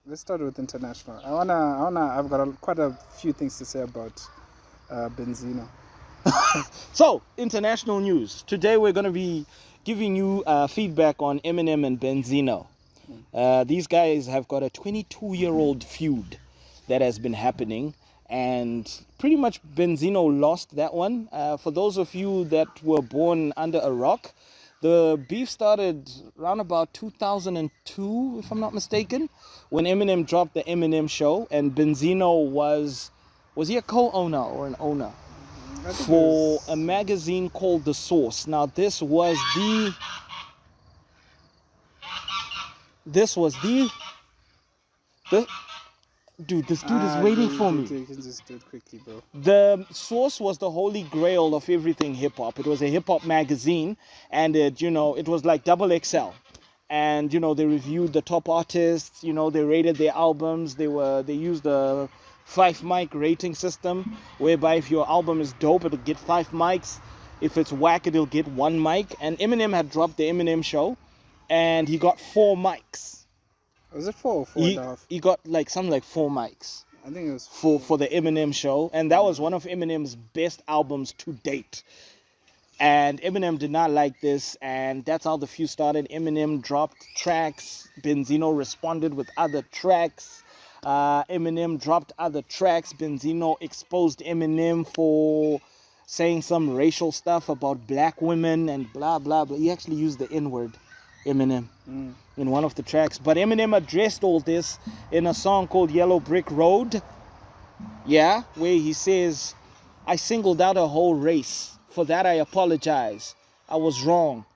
let's start with international. I've got quite a few things to say about Benzino. So, international news. Today we're going to be giving you feedback on Eminem and Benzino. These guys have got a 22-year-old feud that has been happening, and pretty much Benzino lost that one. For those of you that were born under a rock, the beef started around about 2002, if I'm not mistaken, when Eminem dropped the Eminem Show, and Benzino was he a co-owner or an owner for a magazine called The Source. Now this was the dude, this dude is waiting for me. You can just do it quickly, bro. The Source was the holy grail of everything hip hop. It was a hip hop magazine, and it was like double XL. And they reviewed the top artists, they rated their albums. They used a 5 mic rating system, whereby if your album is dope, it'll get 5 mics. If it's whack, it'll get 1 mic. And Eminem had dropped the Eminem Show, and he got 4 mics. Was it 4 or 4.5? He got something like 4 mics. I think it was for the Eminem Show, and that was one of Eminem's best albums to date. And Eminem did not like this, and that's how the feud started. Eminem dropped tracks. Benzino responded with other tracks. Eminem dropped other tracks. Benzino exposed Eminem for saying some racial stuff about black women and blah, blah, blah. He actually used the N-word, Eminem, in one of the tracks. But Eminem addressed all this in a song called Yellow Brick Road. Yeah, where he says, I singled out a whole race. For that I apologize. I was wrong.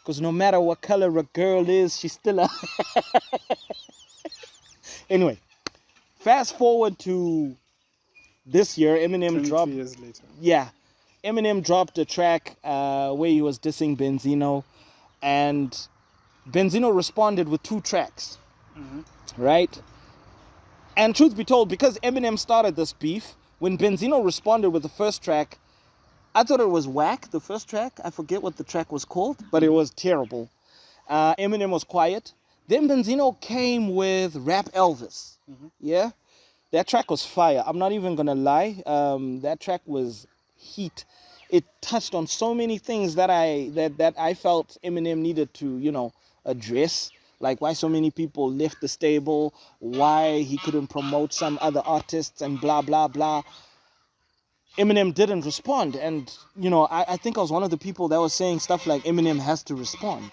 Because no matter what color a girl is, she's still a... Anyway, fast forward to this year, Eminem dropped... 22 years later. Yeah. Eminem dropped a track where he was dissing Benzino. And Benzino responded with 2 tracks. Right? And truth be told, because Eminem started this beef, when Benzino responded with the first track, I thought it was whack, the first track. I forget what the track was called, but it was terrible. Eminem was quiet. Then Benzino came with Rap Elvis. Yeah? That track was fire. I'm not even going to lie. That track was heat. It touched on so many things that I felt Eminem needed to, address. Like why so many people left the stable, why he couldn't promote some other artists and blah, blah, blah. Eminem didn't respond, and I think I was one of the people that was saying stuff like Eminem has to respond,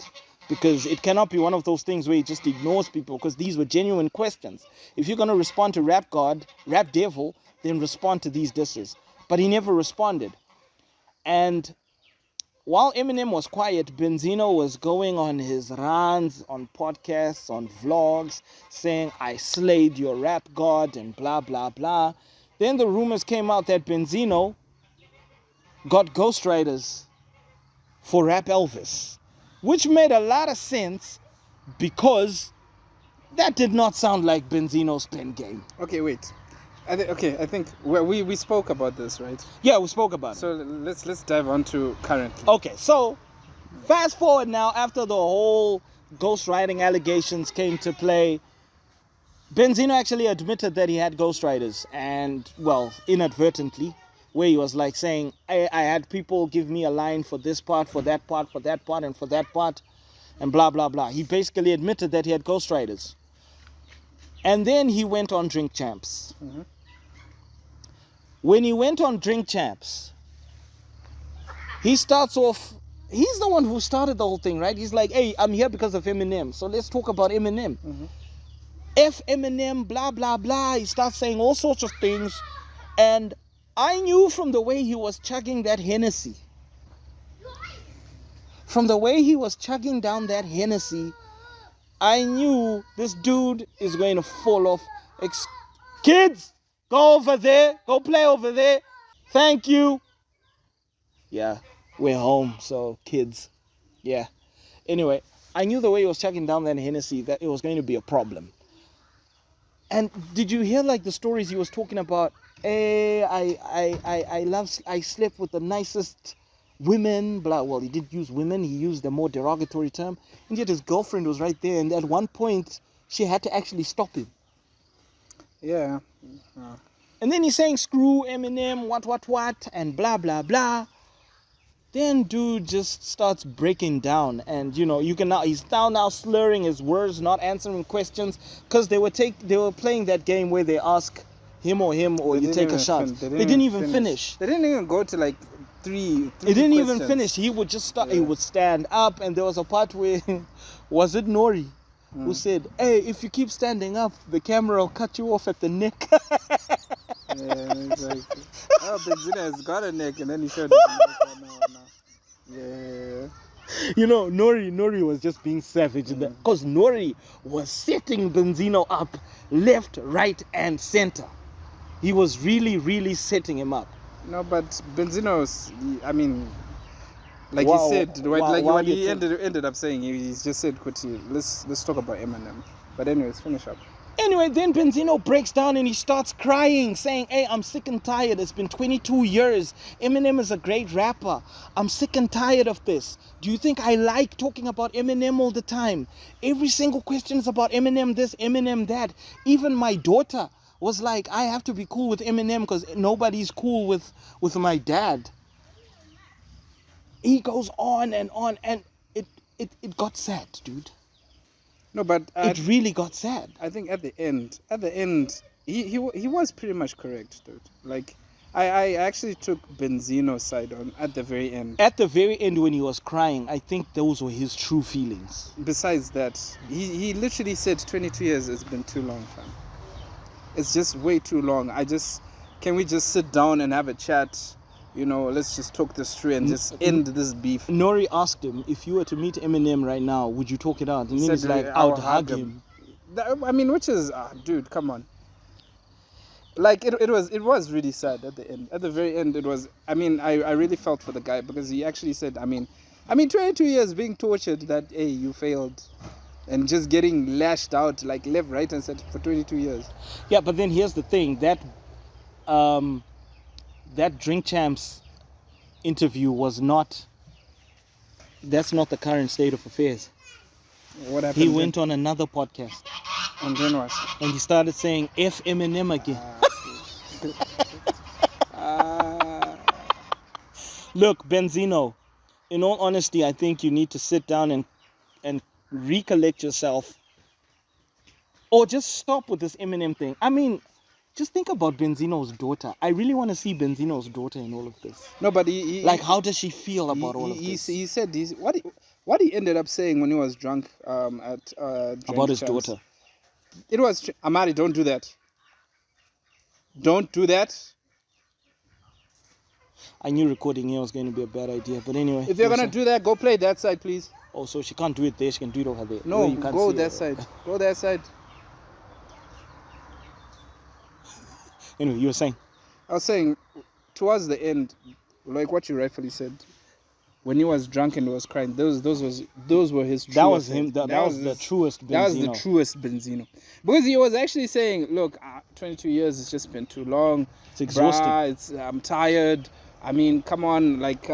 because it cannot be one of those things where he just ignores people, because these were genuine questions. If you're going to respond to Rap God, Rap Devil, then respond to these disses. But he never responded. And while Eminem was quiet, Benzino was going on his runs, on podcasts, on vlogs, saying, I slayed your Rap God and blah, blah, blah. Then the rumors came out that Benzino got ghostwriters for Rap Elvis, which made a lot of sense because that did not sound like Benzino's pen game. Okay, wait. I think we spoke about this, right? Yeah, we spoke about it. So let's dive on to currently. Okay, so fast forward now, after the whole ghostwriting allegations came to play, Benzino actually admitted that he had ghostwriters, and, well, inadvertently, where he was like saying, I had people give me a line for this part, for that part, for that part, and for that part, and blah, blah, blah. He basically admitted that he had ghostwriters. And then he went on Drink Champs. When he went on Drink Champs, he starts off, he's the one who started the whole thing, right? He's like, hey, I'm here because of Eminem, so let's talk about Eminem. F Eminem, blah, blah, blah. He starts saying all sorts of things. And I knew from the way he was chugging that Hennessy, from the way he was chugging down that Hennessy, I knew this dude is going to fall off. Kids, go over there. Go play over there. Thank you. Yeah, we're home, so kids. Yeah. Anyway, I knew the way he was chugging down that Hennessy that it was going to be a problem. And did you hear like the stories he was talking about? Hey, I slept with the nicest women, blah. Well, he did use women. He used a more derogatory term. And yet his girlfriend was right there. And at one point, she had to actually stop him. Yeah. And then he's saying screw Eminem, what, and blah, blah, blah. Then dude just starts breaking down, and he's now slurring his words, not answering questions, because they were playing that game where they ask him or you take a shot. They didn't even finish. They didn't even go to like three He didn't questions. even finish. He would just start. He would stand up, and there was a part where was it Nori who said, "Hey, if you keep standing up, the camera will cut you off at the neck." Yeah, exactly. Oh, Benzino has got a neck, and then he showed his neck. No. Yeah. Nori was just being savage because Nori was setting Benzino up left, right, and center. He was really, really setting him up. No, but Benzino's, I mean, like he said, what he ended up saying, he's just said, let's talk about Eminem. But anyways, finish up. Anyway, then Benzino breaks down and he starts crying, saying, hey, I'm sick and tired. It's been 22 years. Eminem is a great rapper. I'm sick and tired of this. Do you think I like talking about Eminem all the time? Every single question is about Eminem this, Eminem that. Even my daughter was like, I have to be cool with Eminem because nobody's cool with my dad. He goes on, and it got sad, dude. No, but it really got sad. I think at the end, he was pretty much correct, dude. Like, I actually took Benzino's side on at the very end. At the very end, when he was crying, I think those were his true feelings. Besides that, he literally said 22 years has been too long, fam. It's just way too long. Can we just sit down and have a chat? Let's just talk this through and just end this beef. Nori asked him, if you were to meet Eminem right now, would you talk it out? And he was like, I would hug him. I mean, which is, dude, come on. Like, it was really sad at the end. At the very end, it was, I mean, I really felt for the guy because he actually said, I mean, 22 years being tortured that, hey, you failed. And just getting lashed out, like, left, right, and center for 22 years. Yeah, but then here's the thing. That Drink Champs interview that's not the current state of affairs. What happened? He went on another podcast. And then what? And he started saying F Eminem again. Look, Benzino, in all honesty, I think you need to sit down and recollect yourself. Or just stop with this Eminem thing. I mean, just think about Benzino's daughter. I really want to see Benzino's daughter in all of this. No, but how does she feel about all of this? He said what he ended up saying when he was drunk at about his daughter. It was, Amari, don't do that. Don't do that. I knew recording here was going to be a bad idea, but anyway. If you're going to do that, go play that side, please. Oh, so she can't do it there, she can do it over there. No, go that side. Go that side. Anyway, you were saying? I was saying, towards the end, like what you rightfully said, when he was drunk and was crying, those were his truest. That was him. That was the truest Benzino. That was the truest Benzino. Because he was actually saying, look, 22 years has just been too long. It's exhausting. I'm tired. I mean, come on, like,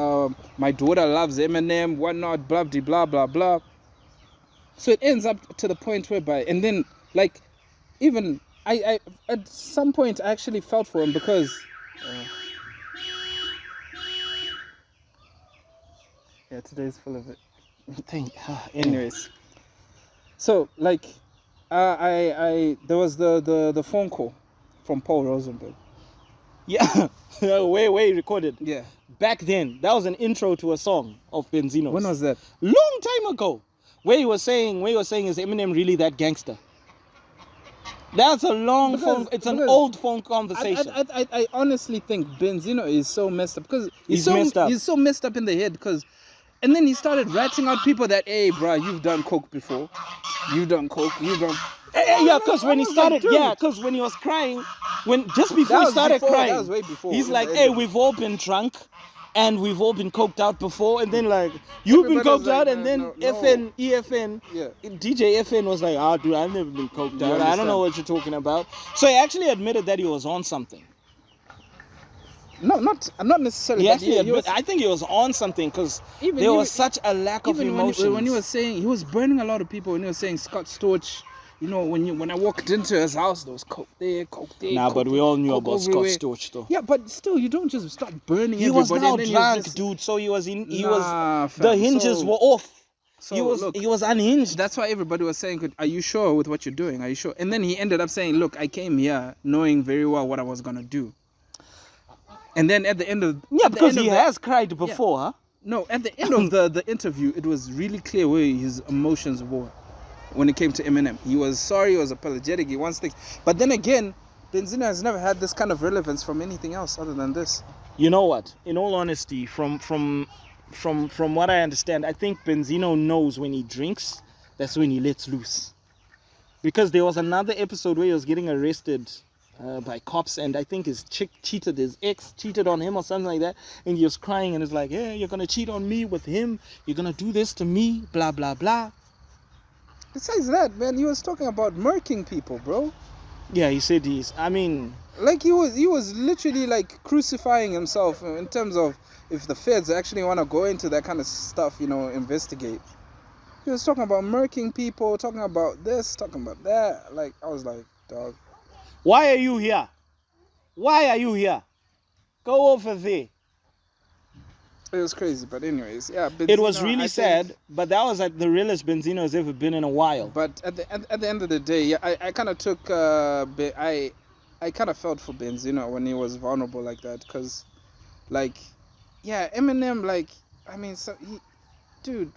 my daughter loves Eminem, whatnot, blah, blah, blah, blah. So it ends up to the point whereby, and then, like, even... I at some point I actually felt for him because today's full of it. Anyways, so like there was the phone call from Paul Rosenberg. Yeah, way recorded. Yeah, back then that was an intro to a song of Benzino's. When was that? Long time ago. Where he was saying is Eminem really that gangster? That's a long phone. It's an old phone conversation. I honestly think Benzino is so messed up because he's so messed up in the head because, and then he started ratting out people that, hey, bro, you've done coke before, you've done coke, you've done. Yeah, because when he started, because when he was crying, just before he started crying, that was way before. He's like, hey, we've all been drunk. And we've all been coked out before, and then like you've been coked out, and then FN, EFN, DJ FN was like, dude, I've never been coked out. I don't know what you're talking about. So he actually admitted that he was on something. No, not necessarily. He actually admitted. I think he was on something because there was such a lack of emotion. When he was saying he was burning a lot of people, when he was saying Scott Storch, you know, when I walked into his house, there was coke there, coke there. Nah, coke but we there, all knew coke about everywhere. Scott Storch though. Yeah, but still, you don't just start burning He was everybody. now and then drunk, just, dude. So he was in. He Nah, was. fam, The hinges were off. So look, He was unhinged. that's why everybody was saying, "Are you sure with what you're doing? Are you sure?" And then he ended up saying, "Look, I came here knowing very well what I was gonna do." And then at the end of because he has cried before, huh? No, at the end of the interview, it was really clear where his emotions were when it came to Eminem. He was sorry, he was apologetic, he wants things. But then again, Benzino has never had this kind of relevance from anything else other than this. You know what? In all honesty, from what I understand, I think Benzino knows when he drinks, that's when he lets loose. Because there was another episode where he was getting arrested by cops, and I think his chick cheated, his ex cheated on him or something like that, and he was crying and it's like, yeah, you're gonna cheat on me with him, you're gonna do this to me, blah blah blah. Besides that, man, he was talking about murking people, bro. Yeah, he said Like he was literally like crucifying himself in terms of if the feds actually want to go into that kind of stuff, you know, investigate. He was talking about murking people, talking about this, talking about that. Like, I was like, dog. why are you here? Why are you here? Go over there. It was crazy, but anyways, yeah. Benzino, It was really I sad, think, but that was like the realest Benzino has ever been in a while. but at the end of the day, yeah, I kind of took I kind of felt for Benzino when he was vulnerable like that, because, like, yeah, Eminem, like, I mean, so dude,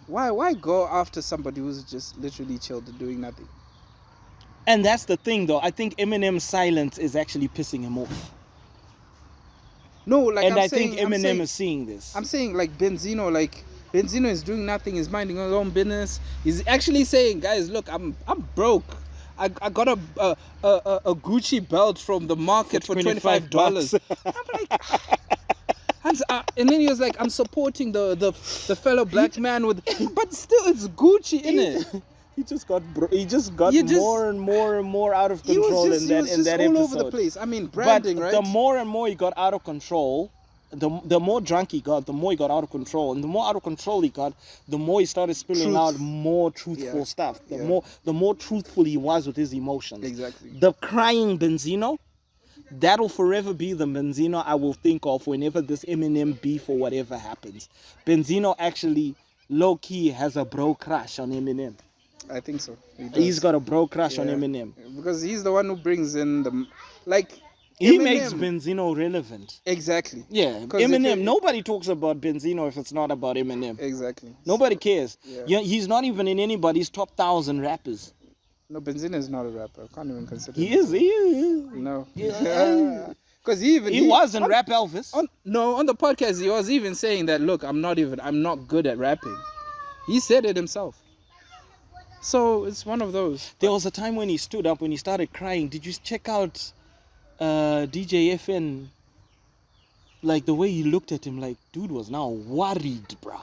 why go after somebody who's just literally chilled and doing nothing? And that's the thing, though. I think Eminem's silence is actually pissing him off. No, like, And I'm I saying, think Eminem is seeing this. I'm saying, like, Benzino is doing nothing. He's minding his own business. He's actually saying, guys, look, I'm broke. I got a Gucci belt from the market for $25. I'm like, and then he was like, I'm supporting the fellow black man with, but still, it's Gucci, innit? He just got more and more out of control in that all episode. over the place. I mean, branding, but right? the more and more he got out of control, the more drunk he got, the more he got out of control, and the more out of control he got, the more he started spilling out more truthful stuff. The more truthful he was with his emotions. Exactly. The crying Benzino, that'll forever be the Benzino I will think of whenever this Eminem beef or whatever happens. Benzino actually low key has a bro crush on Eminem. I think so. He's got a bro crush on Eminem. Because he's the one who brings in the, like, He Eminem makes Benzino relevant. Exactly. Yeah, Eminem. Nobody talks about Benzino if it's not about Eminem. Exactly. Nobody cares. Yeah. He's not even in anybody's top 1,000 rappers. No, Benzino is not a rapper. I can't even consider He him. is. He is. No. Yeah. Because he was in Rap Elvis. On the podcast, he was even saying that, look, I'm not good at rapping. He said it himself. So it's one of those. There was a time when he stood up, when he started crying. Did you check out DJ FN? Like the way he looked at him, like dude was now worried, bruh.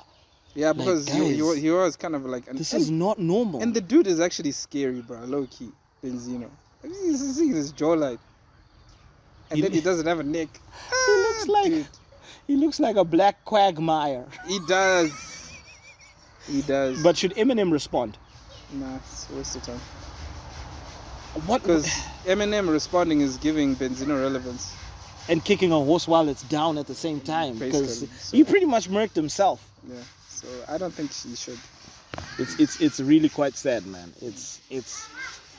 Yeah, because like, he was kind of like... This is not normal. And the dude is actually scary, bro. Low key, Benzino. He's seeing his jawline. And then he doesn't have a neck. He looks like a black quagmire. He does. He does. But should Eminem respond? Nah, it's a waste of time. What? Because Eminem responding is giving Benzino relevance. And kicking a horse while it's down at the same time. Because so, he pretty much murked himself. Yeah. So I don't think he should. It's really quite sad, man.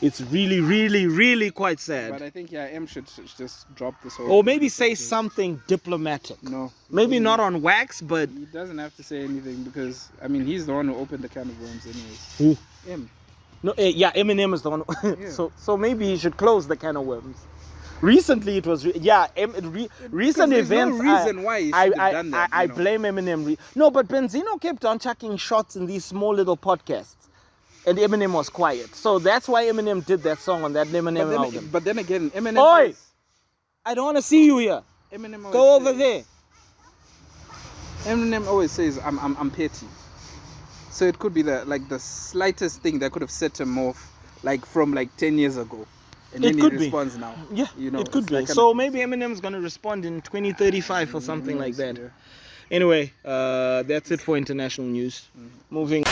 It's really, really, really quite sad. But I think M should just drop this whole... Or maybe say something diplomatic. No. Maybe not on wax, but... He doesn't have to say anything because, I mean, he's the one who opened the can of worms anyways. Who? Him. No, yeah, Eminem is the one. Yeah. So maybe he should close the can of worms. Recently it was... recent events... No reason why he should have done that. I blame Eminem. No, but Benzino kept on chucking shots in these small little podcasts. And Eminem was quiet. So that's why Eminem did that song on that Eminem album. But then again, Eminem... Oi! I don't want to see you here. Eminem Go over there. Eminem always says, I'm petty. So it could be the slightest thing that could have set him off, like from 10 years ago. And then he responds now. Yeah, it could be. So maybe Eminem's going to respond in 2035 or something like that. Yeah. Anyway, that's it for international news. Moving